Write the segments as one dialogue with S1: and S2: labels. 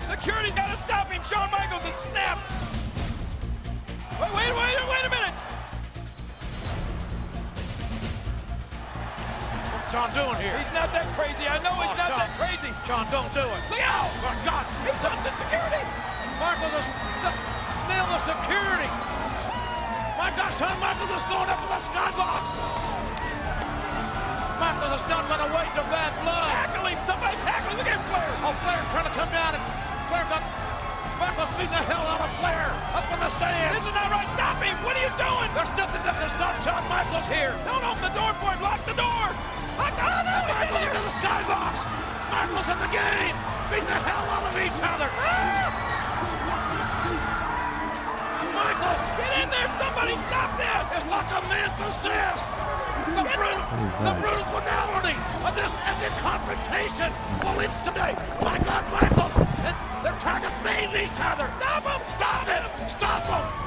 S1: Security's got to stop him. Shawn Michaels has snapped. Wait a minute.
S2: What's Shawn doing here?
S1: He's not that crazy. I know he's not that crazy.
S2: Shawn, don't do it.
S1: Look out!
S2: Oh, my God.
S1: He's on the security.
S2: Michaels just nailed the security. My God, Shawn Michaels is going up to the skybox. Michaels is not going to wait to bad blood.
S1: Tackle him. Somebody tackle him. Look at Flair.
S2: Oh, Flair trying to come down, and Flair got Michaels beating the hell out of Flair up in the stands.
S1: This is not right. Stop him. What are you doing?
S2: There's nothing that can stop Shawn Michaels here.
S1: Don't open the door for him. Lock the door.
S2: Michaels into the skybox. Michaels in the game. Beating the hell out of each other. Michaels,
S1: get in there. Somebody stop this.
S2: It's like a man possessed. The brutal finality of this epic confrontation will end today. My God, Michaels, they're trying to feed each other. Stop them! Stop it! Stop them!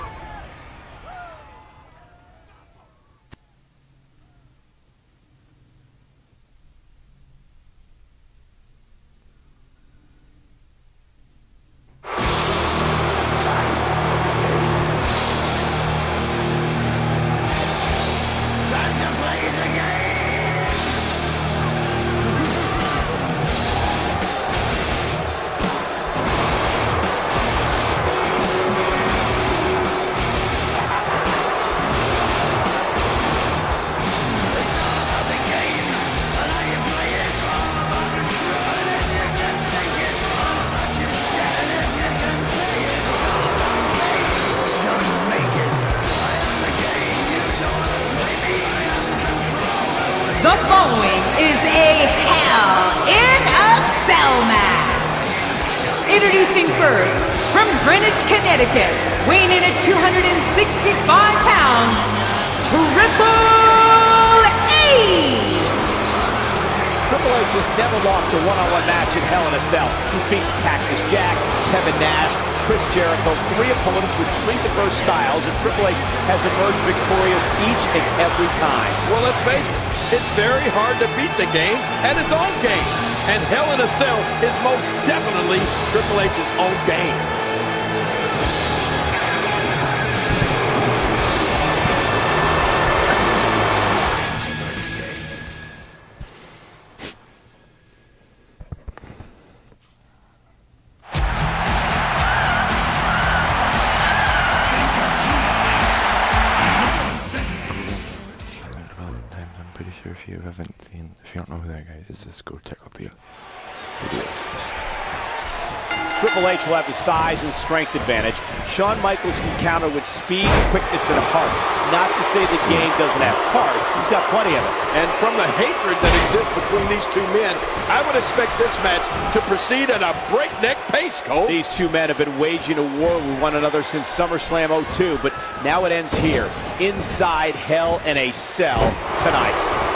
S3: The following is a Hell in a Cell match. Introducing first, from Greenwich, Connecticut, weighing in at 265 pounds, Triple H!
S4: Triple H has never lost a one-on-one match in Hell in a Cell. He's beaten Cactus Jack, Kevin Nash, Chris Jericho, 3 opponents with 3 diverse styles, and Triple H has emerged victorious each and every time.
S1: Well, let's face it, it's very hard to beat the game at his own game. And Hell in a Cell is most definitely Triple H's own game.
S5: If you don't know who that guy is, just go check out the videos.
S4: Triple H will have the size and strength advantage. Shawn Michaels can counter with speed, quickness, and heart. Not to say the game doesn't have heart. He's got plenty of it.
S1: And from the hatred that exists between these two men, I would expect this match to proceed at a breakneck pace, Cole.
S4: These two men have been waging a war with one another since SummerSlam 02, but now it ends here, inside Hell in a Cell tonight.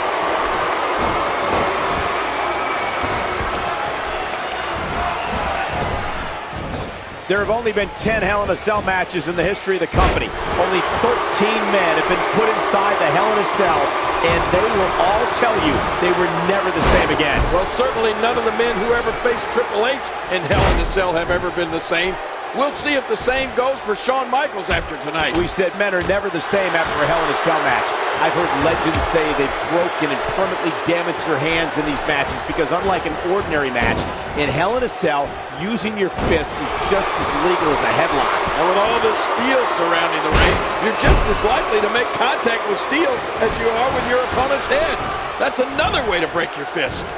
S4: There have only been 10 Hell in a Cell matches in the history of the company. Only 13 men have been put inside the Hell in a Cell, and they will all tell you they were never the same again.
S1: Well, certainly none of the men who ever faced Triple H in Hell in a Cell have ever been the same. We'll see if the same goes for Shawn Michaels after tonight.
S4: We said men are never the same after a Hell in a Cell match. I've heard legends say they've broken and permanently damaged their hands in these matches because unlike an ordinary match, in Hell in a Cell, using your fists is just as legal as a headlock.
S1: And with all this steel surrounding the ring, you're just as likely to make contact with steel as you are with your opponent's head. That's another way to break your fist.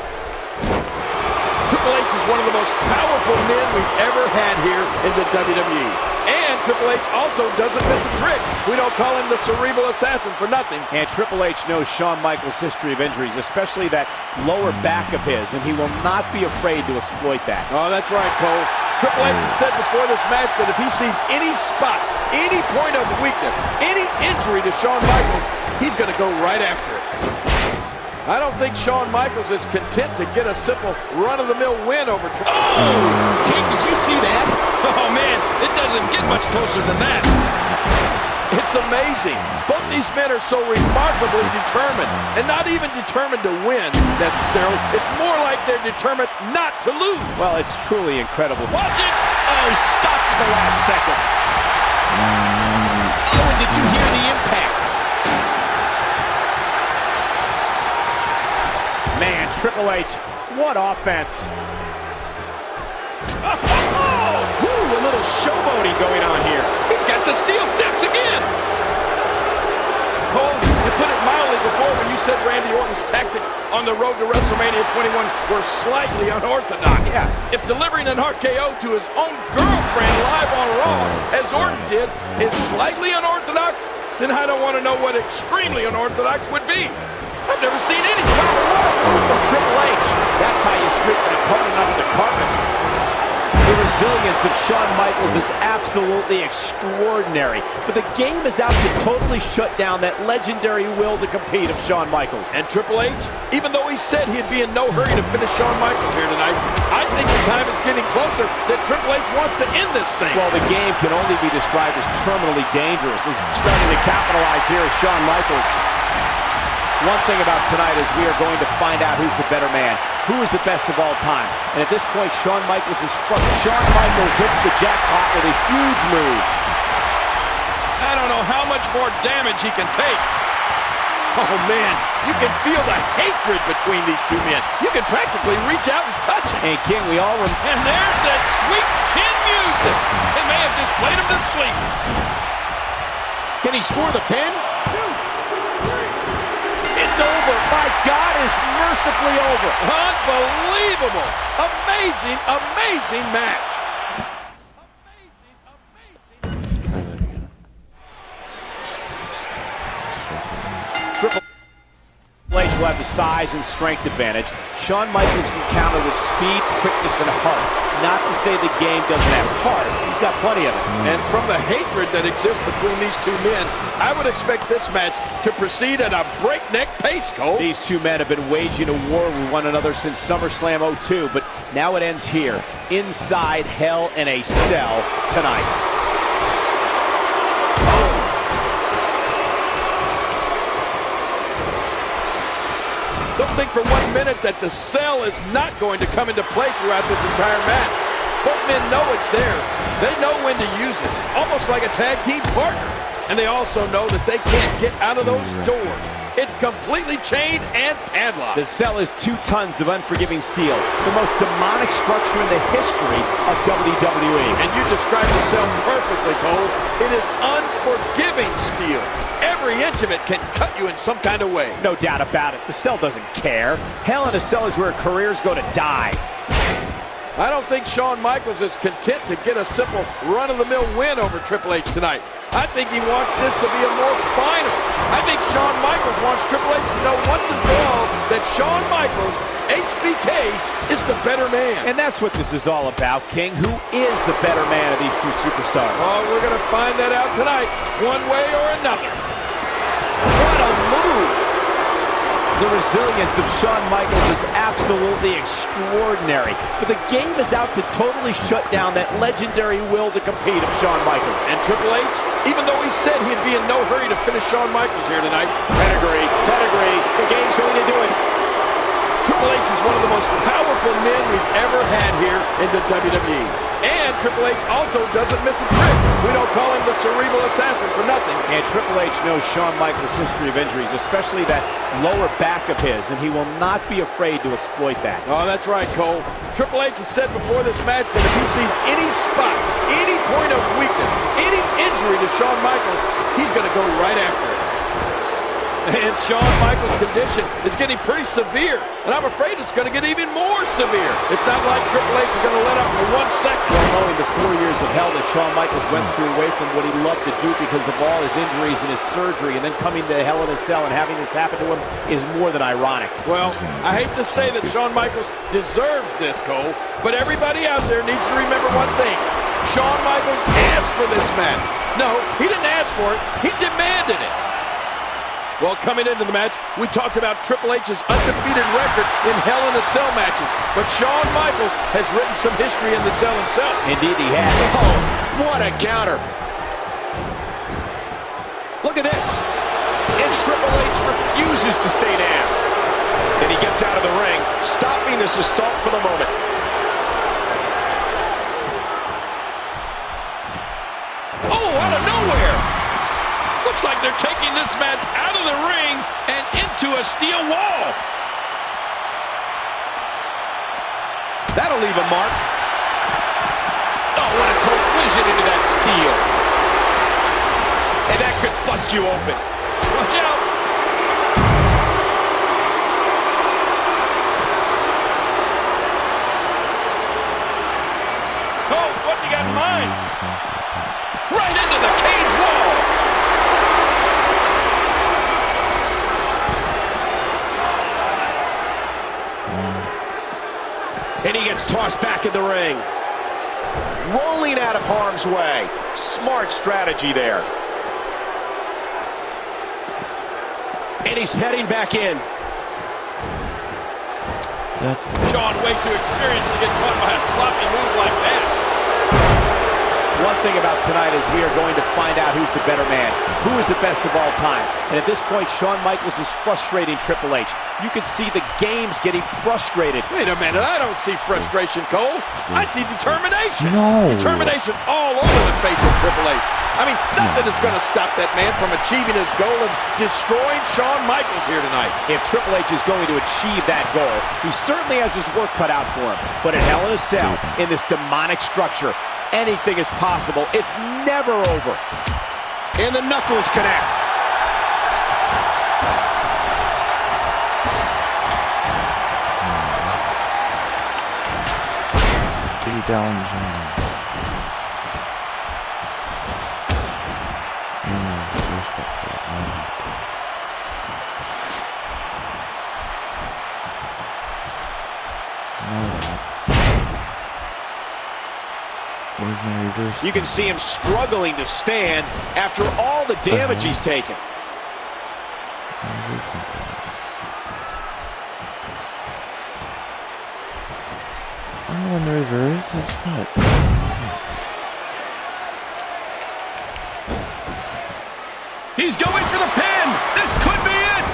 S1: Triple H is one of the most powerful men we've ever had here in the WWE. And Triple H also doesn't miss a trick. We don't call him the cerebral assassin for nothing.
S4: And Triple H knows Shawn Michaels' history of injuries, especially that lower back of his, and he will not be afraid to exploit that.
S1: Oh, that's right, Cole. Triple H has said before this match that if he sees any spot, any point of weakness, any injury to Shawn Michaels, he's going to go right after it. I don't think Shawn Michaels is content to get a simple run-of-the-mill win over Triple H.
S6: Oh! King, did you see that? Oh, man, it doesn't get much closer than that.
S1: It's amazing. Both these men are so remarkably determined, and not even determined to win, necessarily. It's more like they're determined not to lose.
S4: Well, it's truly incredible.
S2: Watch it! Oh, stopped at the last second. Oh, and did you hear the impact?
S4: Man, Triple H, what offense.
S2: Ooh, a little showboating going on here. He's got the steel steps again.
S1: Cole, you put it mildly before when you said Randy Orton's tactics on the road to WrestleMania 21 were slightly unorthodox.
S4: Yeah.
S1: If delivering an RKO to his own girlfriend live on Raw, as Orton did, is slightly unorthodox, then I don't want to know what extremely unorthodox would be. I've never seen any.
S4: From Triple H. That's how you sweep an opponent under the carpet. The resilience of Shawn Michaels is absolutely extraordinary. But the game is out to totally shut down that legendary will to compete of Shawn Michaels.
S1: And Triple H, even though he said he'd be in no hurry to finish Shawn Michaels here tonight, I think the time is getting closer that Triple H wants to end this thing.
S4: Well, the game can only be described as terminally dangerous. Is starting to capitalize here is Shawn Michaels. One thing about tonight is we are going to find out who's the better man, who is the best of all time. And at this point, Shawn Michaels is frustrated. Shawn Michaels hits the jackpot with a huge move.
S1: I don't know how much more damage he can take. Oh, man, you can feel the hatred between these two men. You can practically reach out and touch it.
S4: And King, we all remember.
S1: And there's that sweet chin music. It may have just played him to sleep.
S2: Can he score the pin?
S4: It's over. My God, it's mercifully over.
S1: Unbelievable. Amazing, amazing match.
S4: Triple H will have the size and strength advantage. Shawn Michaels can counter with speed, quickness, and heart. Not to say the game doesn't have heart. He's got plenty of it.
S1: And from the hatred that exists between these two men, I would expect this match to proceed at a breakneck pace, Cole.
S4: These two men have been waging a war with one another since SummerSlam 02, but now it ends here, inside Hell in a Cell tonight.
S1: Don't think for 1 minute that the cell is not going to come into play throughout this entire match. Both men know it's there. They know when to use it, almost like a tag team partner. And they also know that they can't get out of those doors. It's completely chained and padlocked.
S4: The cell is 2 tons of unforgiving steel, the most demonic structure in the history of WWE.
S1: And you described the cell perfectly, Cole. It is unforgiving steel. Every inch of it can cut you in some kind of way.
S4: No doubt about it. The cell doesn't care. Hell in a Cell is where careers go to die.
S1: I don't think Shawn Michaels is content to get a simple run-of-the-mill win over Triple H tonight. I think he wants this to be a more final. I think Shawn Michaels wants Triple H to know once and for all that Shawn Michaels, HBK, is the better man.
S4: And that's what this is all about, King. Who is the better man of these two superstars?
S1: Oh, we're going to find that out tonight, one way or another.
S4: What a move! The resilience of Shawn Michaels is absolutely extraordinary. But the game is out to totally shut down that legendary will to compete of Shawn Michaels.
S1: And Triple H, even though he said he'd be in no hurry to finish Shawn Michaels here tonight, pedigree, the game's going to do it. Triple H is one of the most powerful men we've ever had here in the WWE. And Triple H also doesn't miss a trick. We don't call him the cerebral assassin for nothing.
S4: And Triple H knows Shawn Michaels' history of injuries, especially that lower back of his, and he will not be afraid to exploit that.
S1: Oh, that's right, Cole. Triple H has said before this match that if he sees any spot, any point of weakness, any injury to Shawn Michaels, he's going to go right after it. And Shawn Michaels' condition is getting pretty severe, and I'm afraid it's going to get even more severe. It's not like Triple H is going to let up for 1 second.
S4: Well, knowing the 4 years of hell that Shawn Michaels went through away from what he loved to do because of all his injuries and his surgery, and then coming to Hell in a Cell and having this happen to him is more than ironic.
S1: Well, I hate to say that Shawn Michaels deserves this, Cole, but everybody out there needs to remember one thing. Shawn Michaels asked for this match. No, he didn't ask for it. He demanded it. Well, coming into the match, we talked about Triple H's undefeated record in Hell in a Cell matches. But Shawn Michaels has written some history in the Cell himself.
S4: Indeed he has.
S2: Oh, what a counter.
S4: Look at this. And Triple H refuses to stay down. And he gets out of the ring, stopping this assault for the moment.
S1: Oh, out of nowhere. Looks like they're taking this match out of the ring and into a steel wall.
S4: That'll leave a mark. Oh, what a collision into that steel. And that could bust you open.
S1: Watch out. Oh, what's he got in mind? Right into the cage wall.
S4: And he gets tossed back in the ring. Rolling out of harm's way. Smart strategy there. And he's heading back in.
S1: Sean, way too experienced to get caught by a sloppy move like that.
S4: One thing about tonight is we are going to find out who's the better man, who is the best of all time. And at this point, Shawn Michaels is frustrating Triple H. You can see the game's getting frustrated.
S1: Wait a minute, I don't see frustration, Cole. I see determination.
S5: No.
S1: Determination all over the face of Triple H. I mean, nothing is going to stop that man from achieving his goal of destroying Shawn Michaels here tonight.
S4: If Triple H is going to achieve that goal, he certainly has his work cut out for him. But in Hell in a Cell, in this demonic structure, anything is possible. It's never over. And the knuckles connect.
S5: Stay down, John.
S4: You can see him struggling to stand after all the damage he's taken.
S5: I'm on the reverse. It's not.
S4: He's going for the pin. This could be it.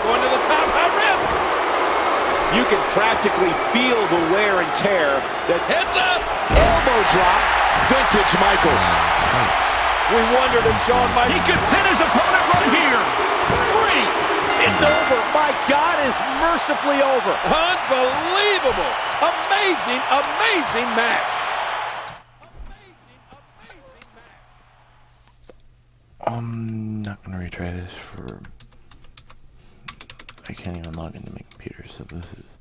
S1: Going to the top, high risk.
S4: You can practically feel the wear and tear. That
S1: Heads up.
S4: elbow drop, vintage Michaels.
S1: We wondered if Shawn Michaels...
S4: He could pin his opponent right here. 3.
S1: It's over. My God, it's mercifully over. Unbelievable. Amazing, amazing match.
S5: I'm not gonna retry this for... I can't even log into my computer, so this is